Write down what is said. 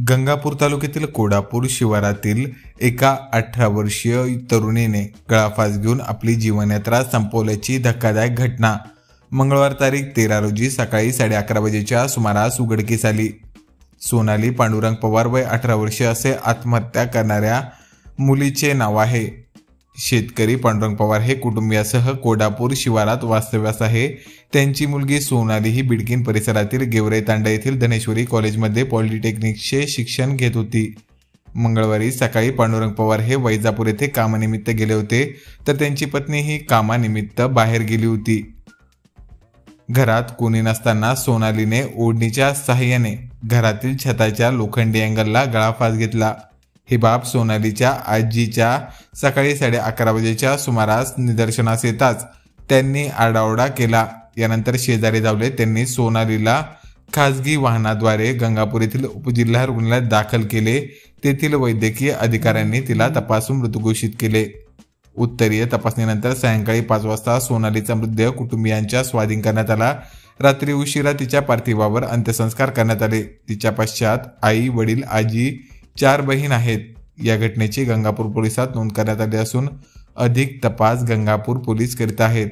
गंगापूर तालुक्यातील कोडापूर शिवारातील एका 18 वर्षीय तरुणीने गळफास घेऊन आपली जीवनयात्रा संपवल्याची धक्कादायक घटना मंगळवार तारीख 13 रोजी सकाळी 11:30 वाजेच्या सुमारास उघडकीस आली। सोनाली पांडुरंग पवार वय 18 वर्षे असे आत्महत्या करणाऱ्या मुलीचे नाव आहे। शेतकरी पांडुरंग पवार हे कुटुंबियासह कोडापूर शिवारात वास्तव्यास आहे। त्यांची मुलगी सोनाली ही बिडकीन परिसरातील गेवरे तांडा येथील धनेश्वरी कॉलेजमध्ये पॉलिटेक्निकचे शिक्षण घेत होती। मंगळवारी सकाळी पांडुरंग पवार हे वैजापूर येथे कामानिमित्त गेले होते, तर त्यांची पत्नी ही कामानिमित्त बाहेर गेली होती। घरात कोणी नसताना सोनालीने ओढणीच्या सहाय्याने घरातील छताच्या लोखंडी अँगलला गळफास घेतला। ही बाब सोनालीच्या आजीच्या सकाळी 11:30 वाजेच्या सुमारास निदर्शनास येताच त्यांनी आरडाओरडा केला। यानंतर शेजारी धावले। त्यांनी सोनालीला खासगी वाहनाद्वारे गंगापूर येथील उपजिल्हा रुग्णालयात दाखल केले। तेथील वैद्यकीय अधिकाऱ्यांनी तिला तपासून मृत घोषित केले। उत्तरीय तपासणीनंतर सायंकाळी 5 वाजता सोनालीचा मृतदेह कुटुंबियांच्या स्वाधीन करण्यात आला। रात्री उशिरा तिच्या पार्थिवावर अंत्यसंस्कार करण्यात आले। तिच्या पश्चात आई, वडील, आजी, 4 बहीण आहेत। या घटनेची गंगापूर पोलिसात नोंद करण्यात आली असून अधिक तपास गंगापूर पोलीस करीत आहेत।